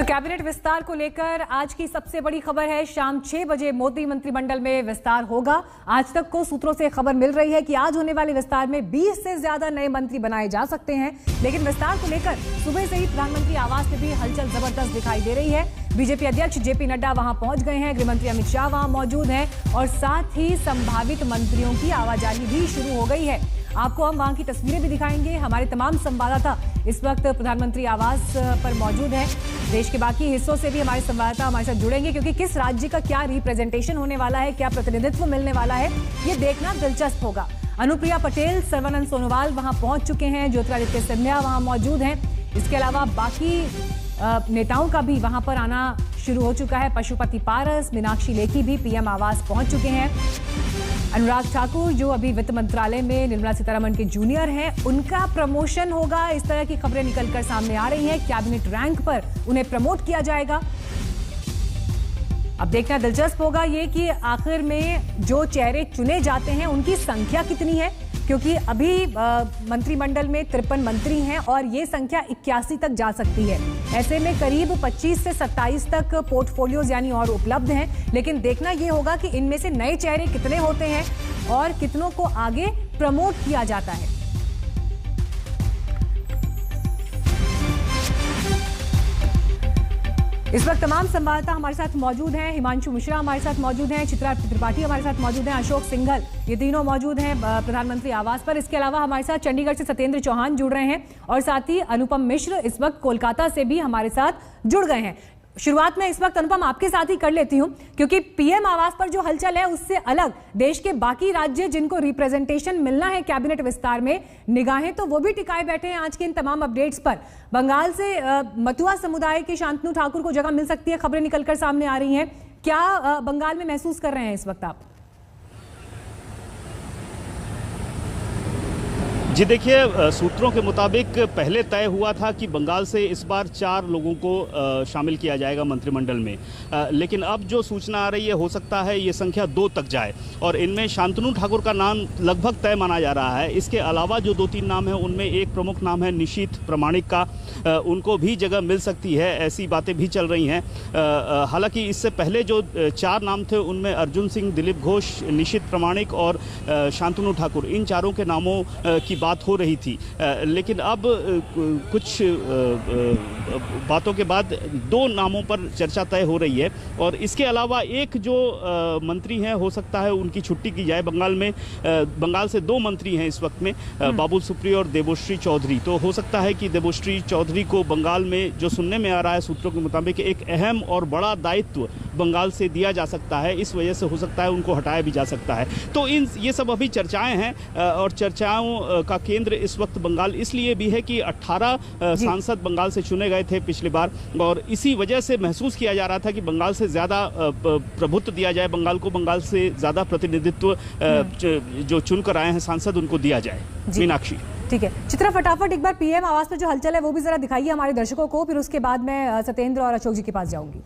Cabinet विस्तार को लेकर आज की सबसे बड़ी खबर है। शाम 6 बजे मोदी मंत्रिमंडल में विस्तार होगा। आज तक को सूत्रों से खबर मिल रही है कि आज होने वाले विस्तार में 20 से ज्यादा नए मंत्री बनाए जा सकते हैं। लेकिन विस्तार को लेकर सुबह से ही प्रधानमंत्री आवास में भी हलचल जबरदस्त दिखाई दे रही है। बीजेपी अध्यक्ष जेपी नड्डा वहां पहुंच गए हैं, गृहमंत्री अमित शाह वहां मौजूद हैं और साथ ही संभावित मंत्रियों की आवाजाही भी शुरू हो गई है। आपको हम वहां की तस्वीरें भी दिखाएंगे। हमारे तमाम संवाददाता इस वक्त प्रधानमंत्री आवास पर मौजूद हैं। देश के बाकी हिस्सों से भी हमारे संवाददाता हमारे साथ जुड़ेंगे, क्योंकि किस राज्य का क्या रिप्रेजेंटेशन होने वाला है, क्या प्रतिनिधित्व मिलने वाला है, ये देखना दिलचस्प होगा। अनुप्रिया पटेल, सर्बानंद सोनोवाल वहां पहुंच चुके हैं, ज्योतिरादित्य सिंधिया वहां मौजूद हैं। इसके अलावा बाकी नेताओं का भी वहां पर आना शुरू हो चुका है। पशुपति पारस, मीनाक्षी लेखी भी पीएम आवास पहुंच चुके हैं। अनुराग ठाकुर जो अभी वित्त मंत्रालय में निर्मला सीतारमण के जूनियर हैं, उनका प्रमोशन होगा। इस तरह की खबरें निकलकर सामने आ रही हैं। कैबिनेट रैंक पर उन्हें प्रमोट किया जाएगा। अब देखना दिलचस्प होगा ये कि आखिर में जो चेहरे चुने जाते हैं उनकी संख्या कितनी है, क्योंकि अभी मंत्रिमंडल में 53 मंत्री हैं और ये संख्या 81 तक जा सकती है। ऐसे में करीब 25 से 27 तक पोर्टफोलियोज यानी और उपलब्ध हैं। लेकिन देखना ये होगा कि इनमें से नए चेहरे कितने होते हैं और कितनों को आगे प्रमोट किया जाता है। इस वक्त तमाम संवाददाता हमारे साथ मौजूद हैं। हिमांशु मिश्रा हमारे साथ मौजूद हैं, चित्रा त्रिपाठी हमारे साथ मौजूद हैं, अशोक सिंघल, ये तीनों मौजूद हैं प्रधानमंत्री आवास पर। इसके अलावा हमारे साथ चंडीगढ़ से सत्येंद्र चौहान जुड़ रहे हैं और साथ ही अनुपम मिश्र इस वक्त कोलकाता से भी हमारे साथ जुड़ गए हैं। शुरुआत में इस वक्त अनुपम आपके साथ ही कर लेती हूं, क्योंकि पीएम आवास पर जो हलचल है उससे अलग देश के बाकी राज्य जिनको रिप्रेजेंटेशन मिलना है कैबिनेट विस्तार में, निगाहें तो वो भी टिकाए बैठे हैं आज के इन तमाम अपडेट्स पर। बंगाल से मतुआ समुदाय के शांतनु ठाकुर को जगह मिल सकती है, खबरें निकलकर सामने आ रही हैं। क्या बंगाल में महसूस कर रहे हैं इस वक्त आप? जी देखिए, सूत्रों के मुताबिक पहले तय हुआ था कि बंगाल से इस बार 4 लोगों को शामिल किया जाएगा मंत्रिमंडल में, लेकिन अब जो सूचना आ रही है हो सकता है ये संख्या 2 तक जाए और इनमें शांतनु ठाकुर का नाम लगभग तय माना जा रहा है। इसके अलावा जो 2-3 नाम हैं उनमें एक प्रमुख नाम है निशीथ प्रमाणिक का, उनको भी जगह मिल सकती है, ऐसी बातें भी चल रही हैं। हालांकि इससे पहले जो 4 नाम थे उनमें अर्जुन सिंह, दिलीप घोष, निशीथ प्रमाणिक और शांतनु ठाकुर, इन चारों के नामों की बात हो रही थी। लेकिन अब कुछ बातों के बाद 2 नामों पर चर्चा तय हो रही है और इसके अलावा एक जो मंत्री हैं हो सकता है उनकी छुट्टी की जाए। बंगाल से 2 मंत्री हैं इस वक्त में, बाबुल सुप्रियो और देबोश्री चौधरी। तो हो सकता है कि देबोश्री चौधरी को बंगाल में जो सुनने में आ रहा है सूत्रों के मुताबिक एक अहम और बड़ा दायित्व बंगाल से दिया जा सकता है। इस वजह से हो सकता है उनको हटाया भी जा सकता है। तो ये सब अभी चर्चाएं हैं और चर्चाओं का केंद्र इस वक्त बंगाल इसलिए भी है कि 18 सांसद बंगाल से चुने गए थे पिछली बार और इसी वजह से महसूस किया जा रहा था कि बंगाल से ज्यादा प्रभुत्व दिया जाए, बंगाल को बंगाल से ज्यादा प्रतिनिधित्व जो चुनकर आए हैं सांसद उनको दिया जाए। मीनाक्षी, ठीक है। चित्रा, फटाफट एक बार पीएम आवास पर जो हलचल है वो भी जरा दिखाइए हमारे दर्शकों को, फिर उसके बाद मैं सत्येंद्र और अशोक जी के पास जाऊंगी।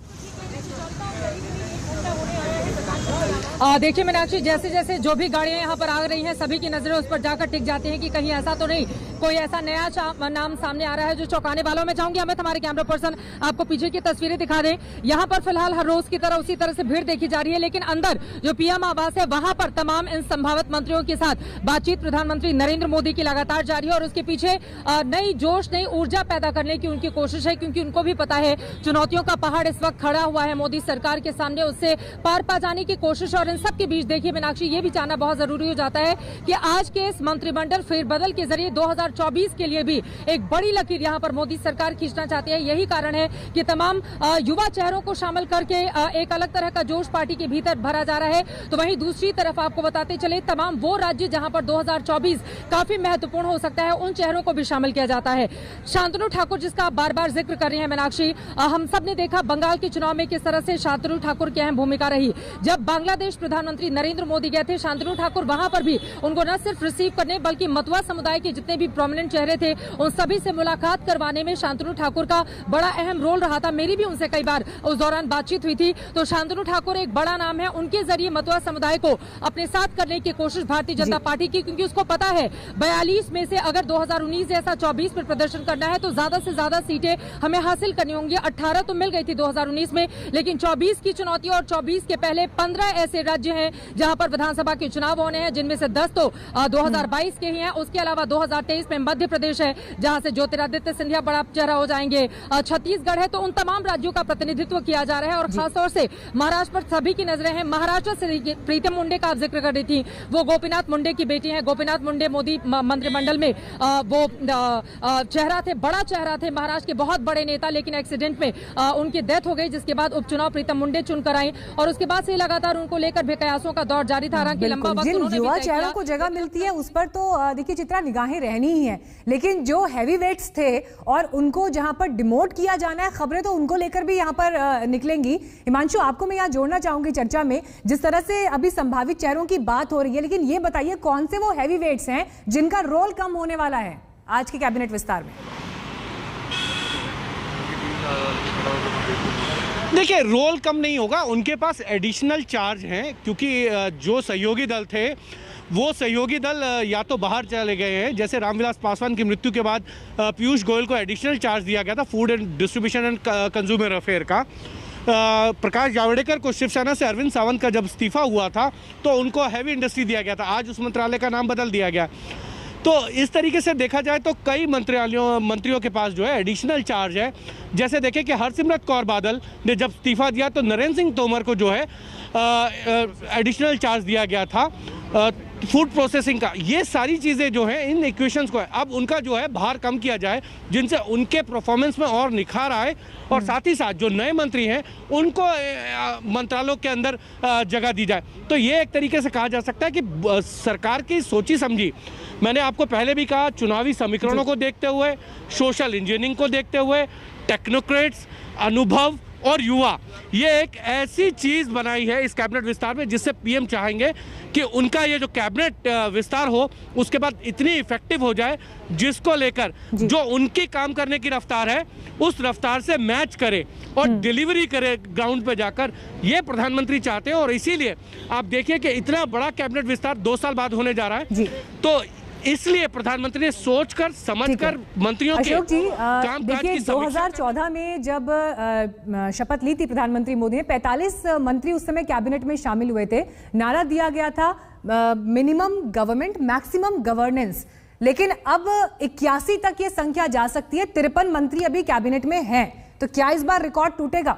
देखिए मीनाक्षी, जैसे जैसे जो भी गाड़ियां यहाँ पर आ रही हैं सभी की नजरें उस पर जाकर टिक जाती हैं कि कहीं ऐसा तो नहीं कोई ऐसा नया नाम सामने आ रहा है जो चौंकाने वालों में। चाहूंगी अमित, हमारे कैमरा पर्सन, आपको पीछे की तस्वीरें दिखा दें। यहाँ पर फिलहाल हर रोज की तरह उसी तरह से भीड़ देखी जा रही है, लेकिन अंदर जो पीएम आवास है वहां पर तमाम इन संभावित मंत्रियों के साथ बातचीत प्रधानमंत्री नरेंद्र मोदी की लगातार जारी है और उसके पीछे नई जोश, नई ऊर्जा पैदा करने की उनकी कोशिश है, क्योंकि उनको भी पता है चुनौतियों का पहाड़ इस वक्त खड़ा हुआ है मोदी सरकार के सामने, उससे पार पा जाने की कोशिश। और इन सब के बीच देखिए मीनाक्षी, ये भी जानना बहुत जरूरी हो जाता है कि आज के इस मंत्रिमंडल फेरबदल के जरिए 2024 के लिए भी एक बड़ी लकीर यहां पर मोदी सरकार खींचना चाहती है। यही कारण है कि तमाम युवा चेहरों को शामिल करके एक अलग तरह का जोश पार्टी के भीतर भरा जा रहा है। तो वहीं दूसरी तरफ आपको बताते चले, तमाम वो राज्य जहां पर 2024 काफी महत्वपूर्ण हो सकता है उन चेहरों को भी शामिल किया जाता है। शांतनु ठाकुर जिसका आप बार बार जिक्र कर रहे हैं मीनाक्षी, हम सब ने देखा बंगाल के चुनाव में किस तरह से शांतनु ठाकुर की अहम भूमिका रही। जब बांग्लादेश प्रधानमंत्री नरेंद्र मोदी गए थे, शांतनु ठाकुर वहां पर भी उनको न सिर्फ रिसीव करने बल्कि मतुआ समुदाय के जितने भी प्रोमिनेंट चेहरे थे, उन सभी से मुलाकात करवाने में शांतनु ठाकुर का बड़ा अहम रोल रहा था। मेरी भी उनसे कई बार उस दौरान बातचीत हुई थी। तो शांतनु ठाकुर एक बड़ा नाम है, उनके जरिए मतुआ समुदाय को अपने साथ करने की कोशिश भारतीय जनता पार्टी की, क्योंकि उसको पता है 42 में से अगर 2019 जैसा 24 में प्रदर्शन करना है तो ज्यादा से ज्यादा सीटें हमें हासिल करनी होंगी। 18 तो मिल गई थी 2019 में, लेकिन 24 की चुनौती और 24 के पहले 15 ऐसे राज्य हैं जहां पर विधानसभा के चुनाव होने हैं, जिनमें से 10 तो 2022 के ही हैं। उसके अलावा 2023 में मध्य प्रदेश है जहां से ज्योतिरादित्य सिंधिया बड़ा चेहरा हो जाएंगे, छत्तीसगढ़ है। तो उन तमाम राज्यों का प्रतिनिधित्व किया जा रहा है और खासतौर से महाराष्ट्र पर सभी की नजरें हैं। महाराष्ट्र से प्रीतम मुंडे का आप जिक्र कर रही थी, वो गोपीनाथ मुंडे की बेटी है। गोपीनाथ मुंडे मोदी मंत्रिमंडल में वो चेहरा थे, बड़ा चेहरा थे, महाराष्ट्र के बहुत बड़े नेता, लेकिन एक्सीडेंट में उनकी डेथ हो गई, जिसके बाद उपचुनाव प्रीतम मुंडे चुनकर आई और उसके बाद से लगातार उनको लेकर भी कयासों का दौर जारी था। हालांकि लंबा वक्त जिन युवा चेहरों को जगह मिलती है उस पर तो देखिए चित्रा निगाहें रहनी ही है, लेकिन जो हैवी वेट्स थे और उनको जहां पर डिमोट किया जाना है, खबरें तो उनको लेकर भी यहां पर निकलेंगी। हिमांशु, आपको मैं यहां जोड़ना चाहूंगी चर्चा में, जिस तरह से अभी संभावित चेहरों की बात हो रही है, लेकिन ये बताइए कौन से वो हैवी वेट्स हैं जिनका रोल कम होने वाला है आज के कैबिनेट विस्तार में? देखिए, रोल कम नहीं होगा, उनके पास एडिशनल चार्ज हैं, क्योंकि जो सहयोगी दल थे वो सहयोगी दल या तो बाहर चले गए हैं, जैसे रामविलास पासवान की मृत्यु के बाद पीयूष गोयल को एडिशनल चार्ज दिया गया था food and distribution and consumer affair का। प्रकाश जावड़ेकर को शिवसेना से अरविंद सावंत का जब इस्तीफा हुआ था तो उनको हैवी इंडस्ट्री दिया गया था, आज उस मंत्रालय का नाम बदल दिया गया। तो इस तरीके से देखा जाए तो कई मंत्रियों के पास जो है एडिशनल चार्ज है। जैसे देखें कि हरसिमरत कौर बादल ने जब इस्तीफा दिया तो नरेंद्र सिंह तोमर को जो है एडिशनल चार्ज दिया गया था फूड प्रोसेसिंग का। ये सारी चीज़ें जो हैं इन इक्वेशंस को है अब उनका जो है भार कम किया जाए, जिनसे उनके परफॉर्मेंस में और निखार आए और साथ ही साथ जो नए मंत्री हैं उनको मंत्रालयों के अंदर जगह दी जाए। तो ये एक तरीके से कहा जा सकता है कि सरकार की सोची समझी, मैंने आपको पहले भी कहा, चुनावी समीकरणों को देखते हुए, सोशल इंजीनियरिंग को देखते हुए, टेक्नोक्रेट्स, अनुभव और युवा, ये एक ऐसी चीज़ बनाई है इस कैबिनेट विस्तार में जिससे पीएम चाहेंगे कि उनका ये जो कैबिनेट विस्तार हो उसके बाद इतनी इफेक्टिव हो जाए जिसको लेकर जो उनकी काम करने की रफ्तार है उस रफ्तार से मैच करे और डिलीवरी करे ग्राउंड पे जाकर। ये प्रधानमंत्री चाहते हैं और इसीलिए आप देखिए कि इतना बड़ा कैबिनेट विस्तार 2 साल बाद होने जा रहा है। तो इसलिए प्रधानमंत्री ने सोचकर समझकर मंत्रियों के कामकाज की 2014 में जब शपथ ली थी प्रधानमंत्री मोदी ने, 45 मंत्री उस समय कैबिनेट में शामिल हुए थे। नारा दिया गया था मिनिमम गवर्नमेंट मैक्सिमम गवर्नेंस, लेकिन अब 81 तक ये संख्या जा सकती है। 53 मंत्री अभी कैबिनेट में हैं, तो क्या इस बार रिकॉर्ड टूटेगा?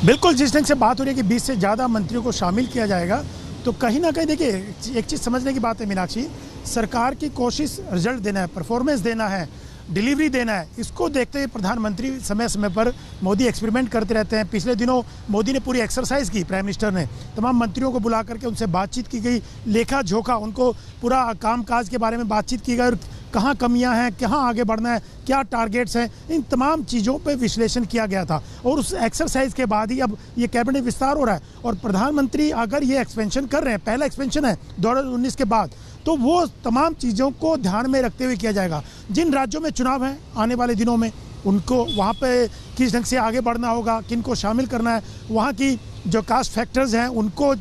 बिल्कुल, जिस ढंग से बात हो रही है कि 20 से ज्यादा मंत्रियों को शामिल किया जाएगा, तो कहीं ना कहीं देखिए एक चीज़ समझने की बात है मीनाक्षी, सरकार की कोशिश रिजल्ट देना है, परफॉर्मेंस देना है, डिलीवरी देना है। इसको देखते हुए प्रधानमंत्री समय समय पर मोदी एक्सपेरिमेंट करते रहते हैं। पिछले दिनों मोदी ने पूरी एक्सरसाइज की, प्राइम मिनिस्टर ने तमाम मंत्रियों को बुला करके उनसे बातचीत की गई, लेखा जोखा, उनको पूरा कामकाज के बारे में बातचीत की गई और कहाँ कमियां हैं, कहाँ आगे बढ़ना है, क्या टारगेट्स हैं, इन तमाम चीज़ों पे विश्लेषण किया गया था। और उस एक्सरसाइज के बाद ही अब ये कैबिनेट विस्तार हो रहा है और प्रधानमंत्री अगर ये एक्सपेंशन कर रहे हैं, पहला एक्सपेंशन है 2019 के बाद, तो वो तमाम चीज़ों को ध्यान में रखते हुए किया जाएगा। जिन राज्यों में चुनाव हैं आने वाले दिनों में, उनको वहाँ पे किस ढंग से आगे बढ़ना होगा, किन को शामिल करना है, वहाँ की जो कास्ट फैक्टर्स हैं उनको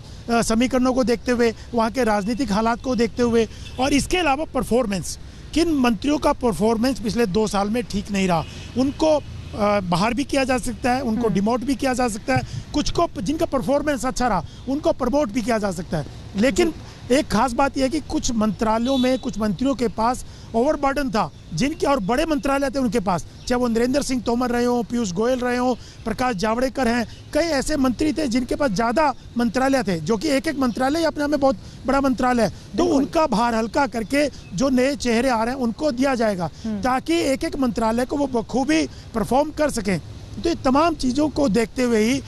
समीकरणों को देखते हुए, वहाँ के राजनीतिक हालात को देखते हुए, और इसके अलावा परफॉर्मेंस, किन मंत्रियों का परफॉर्मेंस पिछले 2 साल में ठीक नहीं रहा, उनको बाहर भी किया जा सकता है, उनको डिमोट भी किया जा सकता है, कुछ को जिनका परफॉर्मेंस अच्छा रहा उनको प्रमोट भी किया जा सकता है। लेकिन एक खास बात यह है कि कुछ मंत्रालयों में कुछ मंत्रियों के पास ओवरबर्डन था, जिनके और बड़े मंत्रालय थे उनके पास, चाहे वो नरेंद्र सिंह तोमर रहे हों, पीयूष गोयल रहे हों, प्रकाश जावड़ेकर हैं, कई ऐसे मंत्री थे जिनके पास ज़्यादा मंत्रालय थे, जो कि एक एक मंत्रालय अपने आप में बहुत बड़ा मंत्रालय है। तो उनका भार हल्का करके जो नए चेहरे आ रहे हैं उनको दिया जाएगा, ताकि एक एक मंत्रालय को वो बखूबी परफॉर्म कर सकें। तो ये तमाम चीज़ों को देखते हुए ही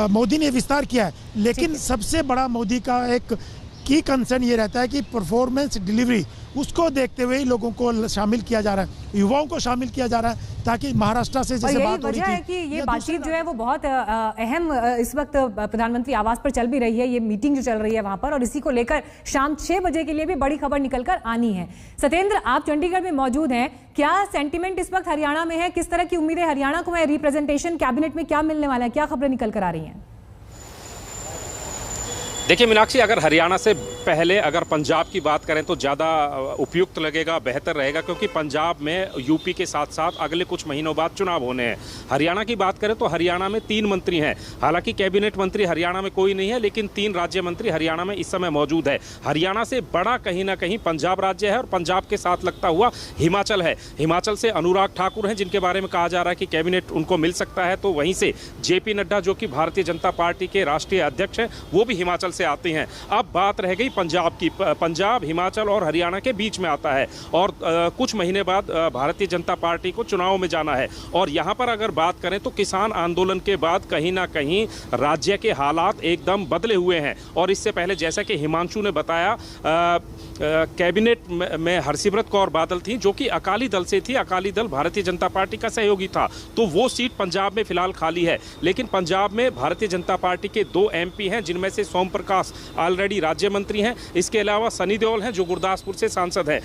मोदी ने विस्तार किया है। लेकिन सबसे बड़ा मोदी का एक की कंसर्न ये रहता है कि परफॉर्मेंस डिलीवरी उसको देखते हुए ही लोगों को शामिल किया जा रहा है, युवाओं को शामिल किया जा रहा है, ताकि महाराष्ट्र से जैसे बात हो रही थी, है कि ये बातचीत जो है वो बहुत अहम इस वक्त प्रधानमंत्री आवास पर चल भी रही है, ये मीटिंग जो चल रही है वहां पर, और इसी को लेकर शाम 6 बजे के लिए भी बड़ी खबर निकलकर आनी है। सत्येंद्र, आप चंडीगढ़ में मौजूद हैं, क्या सेंटिमेंट इस वक्त हरियाणा में है, किस तरह की उम्मीदें हरियाणा को है, रिप्रेजेंटेशन कैबिनेट में क्या मिलने वाला है, क्या खबरें निकल कर आ रही हैं? देखिए मीनाक्षी, अगर हरियाणा से पहले अगर पंजाब की बात करें तो ज़्यादा उपयुक्त लगेगा, बेहतर रहेगा, क्योंकि पंजाब में यूपी के साथ साथ अगले कुछ महीनों बाद चुनाव होने हैं। हरियाणा की बात करें तो हरियाणा में 3 मंत्री हैं, हालांकि कैबिनेट मंत्री हरियाणा में कोई नहीं है, लेकिन 3 राज्य मंत्री हरियाणा में इस समय मौजूद है। हरियाणा से बड़ा कहीं ना कहीं पंजाब राज्य है, और पंजाब के साथ लगता हुआ हिमाचल है। हिमाचल से अनुराग ठाकुर हैं, जिनके बारे में कहा जा रहा है कि कैबिनेट उनको मिल सकता है, तो वहीं से जेपी नड्डा, जो कि भारतीय जनता पार्टी के राष्ट्रीय अध्यक्ष हैं, वो भी हिमाचल से आते हैं। अब बात रह गई पंजाब की। पंजाब हिमाचल और हरियाणा के बीच में आता है, और कुछ महीने बाद भारतीय जनता पार्टी को चुनाव में जाना है। और यहाँ पर अगर बात करें तो किसान आंदोलन के बाद कहीं ना कहीं राज्य के हालात एकदम बदले हुए हैं। और इससे पहले जैसा कि हिमांशु ने बताया, कैबिनेट में हरसिमरत कौर बादल थी, जो कि अकाली दल से थी। अकाली दल भारतीय जनता पार्टी का सहयोगी था, तो वो सीट पंजाब में फिलहाल खाली है। लेकिन पंजाब में भारतीय जनता पार्टी के 2 MP हैं, जिनमें से सोम प्रकाश ऑलरेडी राज्य मंत्री हैं, इसके अलावा सनी देओल हैं, जो गुरदासपुर से सांसद हैं।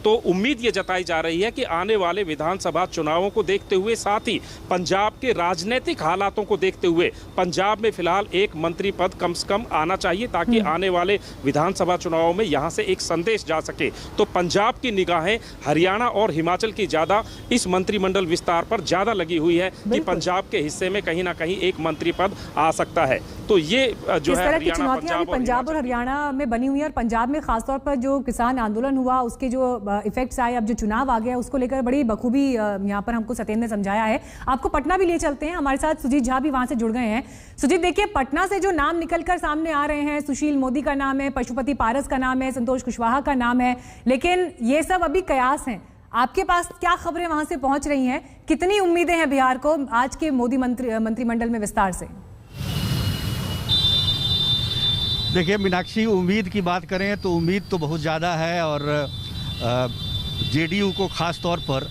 तो उम्मीद ये जताई जा रही है कि आने वाले विधानसभा चुनावों को देखते हुए, साथ ही पंजाब के राजनीतिक हालातों को देखते हुए, पंजाब में फिलहाल एक मंत्री पद कम से कम आना चाहिए, ताकि आने वाले विधानसभा चुनावों में यहाँ से एक संदेश जा सके। तो पंजाब की निगाहें हरियाणा और हिमाचल की ज्यादा इस मंत्रिमंडल विस्तार पर ज्यादा लगी हुई है कि पंजाब के हिस्से में कहीं ना कहीं एक मंत्री पद आ सकता है। तो ये जो है हरियाणा, पंजाब और हरियाणा में बनी हुई है, और पंजाब में खासतौर पर जो किसान आंदोलन हुआ उसके जो इफेक्ट्स आए, अब जो चुनाव आ गया, उसको लेकर बड़ी बखूबी यहाँ पर हमको सत्येंद्र ने समझाया है। आपको पटना भी ले चलते हैं, हमारे साथ सुजीत झा भी वहां से जुड़ गए हैं। सुजीत, देखिए पटना से जो नाम निकलकर सामने आ रहे हैं, सुशील मोदी का नाम है, पशुपति पारस का नाम है, संतोष कुशवाहा का नाम है, लेकिन ये सब अभी कयास हैं। आपके पास क्या खबरें वहां से पहुंच रही हैं? कितनी उम्मीदें हैं बिहार को आज के मोदी मंत्रिमंडल में विस्तार से? देखिए मीनाक्षी, उम्मीद की बात करें तो उम्मीद तो बहुत ज़्यादा है, और जेडीयू को ख़ास तौर पर।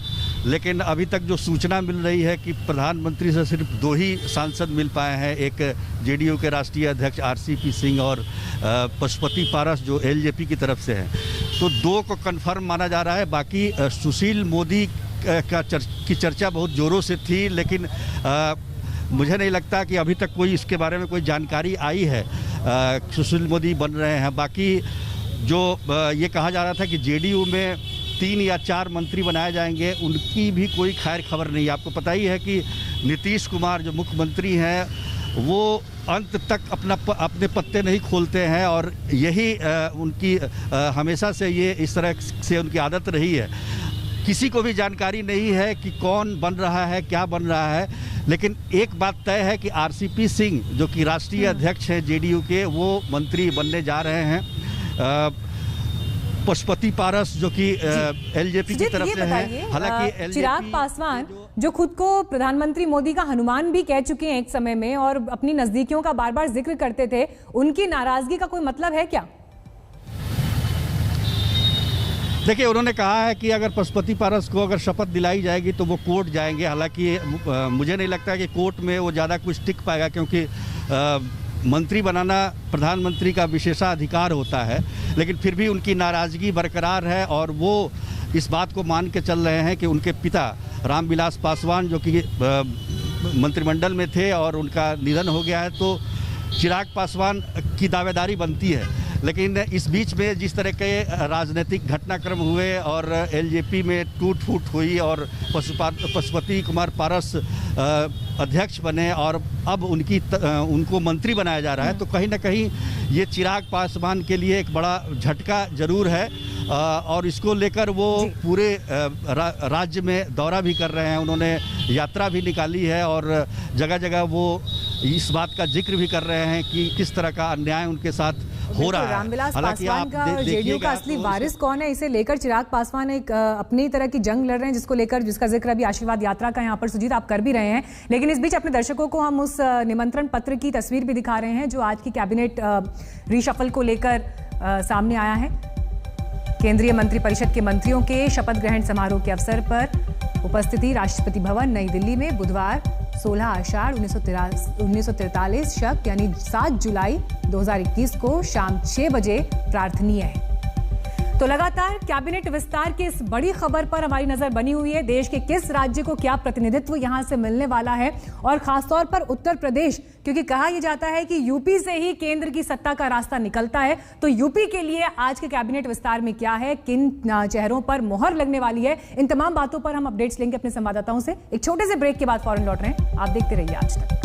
लेकिन अभी तक जो सूचना मिल रही है कि प्रधानमंत्री से सिर्फ 2 ही सांसद मिल पाए हैं, एक जेडीयू के राष्ट्रीय अध्यक्ष RCP सिंह और पशुपति पारस जो LJP की तरफ से हैं, तो 2 को कन्फर्म माना जा रहा है। बाकी सुशील मोदी की चर्चा बहुत ज़ोरों से थी, लेकिन मुझे नहीं लगता कि अभी तक कोई इसके बारे में कोई जानकारी आई है। सुशील मोदी बन रहे हैं। बाकी जो ये कहा जा रहा था कि जेडीयू में 3 या 4 मंत्री बनाए जाएंगे, उनकी भी कोई खैर खबर नहीं। आपको पता ही है कि नीतीश कुमार जो मुख्यमंत्री हैं, वो अंत तक अपने पत्ते नहीं खोलते हैं, और यही उनकी हमेशा से ये इस तरह से उनकी आदत रही है। किसी को भी जानकारी नहीं है कि कौन बन रहा है, क्या बन रहा है। लेकिन एक बात तय है कि RCP सिंह जो कि राष्ट्रीय अध्यक्ष हैं जेडीयू के, वो मंत्री बनने जा रहे हैं। पशुपति पारस जो कि LJP की तरफ से है। हालांकि चिराग पासवान जो खुद को प्रधानमंत्री मोदी का हनुमान भी कह चुके हैं एक समय में, और अपनी नजदीकियों का बार बार जिक्र करते थे, उनकी नाराजगी का कोई मतलब है क्या? देखिए, उन्होंने कहा है कि अगर पशुपति पारस को अगर शपथ दिलाई जाएगी तो वो कोर्ट जाएंगे। हालांकि मुझे नहीं लगता कि कोर्ट में वो ज़्यादा कुछ टिक पाएगा, क्योंकि मंत्री बनाना प्रधानमंत्री का विशेषाधिकार होता है। लेकिन फिर भी उनकी नाराज़गी बरकरार है, और वो इस बात को मान के चल रहे हैं कि उनके पिता रामविलास पासवान जो कि मंत्रिमंडल में थे और उनका निधन हो गया है, तो चिराग पासवान की दावेदारी बनती है। लेकिन इस बीच में जिस तरह के राजनीतिक घटनाक्रम हुए और LJP में टूट फूट हुई और पशुपति कुमार पारस अध्यक्ष बने और अब उनको मंत्री बनाया जा रहा है, तो कहीं ना कहीं ये चिराग पासवान के लिए एक बड़ा झटका जरूर है। और इसको लेकर वो पूरे राज्य में दौरा भी कर रहे हैं, उन्होंने यात्रा भी निकाली है और जगह जगह वो इस बात का जिक्र भी कर रहे हैं कि किस तरह का अन्याय उनके साथ हो रहा है। रामविलास पासवान का जेडीयू का असली वारिस कौन है, इसे लेकर चिराग पासवान एक अपनी तरह की जंग लड़ रहे हैं, जिसका जिक्र अभी आशीर्वाद यात्रा का यहाँ पर सुजीत आप कर भी रहे हैं। लेकिन इस बीच अपने दर्शकों को हम उस निमंत्रण पत्र की तस्वीर भी दिखा रहे हैं जो आज की कैबिनेट रीशफल को लेकर सामने आया है। केंद्रीय मंत्रिपरिषद के मंत्रियों के शपथ ग्रहण समारोह के अवसर पर उपस्थिति राष्ट्रपति भवन नई दिल्ली में बुधवार 16 आषाढ़ 1943 शक यानी 7 जुलाई 2021 को शाम 6 बजे प्रार्थनीय है। तो लगातार कैबिनेट विस्तार की इस बड़ी खबर पर हमारी नजर बनी हुई है। देश के किस राज्य को क्या प्रतिनिधित्व यहां से मिलने वाला है, और खासतौर पर उत्तर प्रदेश, क्योंकि कहा यह जाता है कि यूपी से ही केंद्र की सत्ता का रास्ता निकलता है। तो यूपी के लिए आज के कैबिनेट विस्तार में क्या है, किन चेहरों पर मोहर लगने वाली है, इन तमाम बातों पर हम अपडेट्स लेंगे अपने संवाददाताओं से। एक छोटे से ब्रेक के बाद फौरन लौट रहे हैं। आप देखते रहिए आज तक।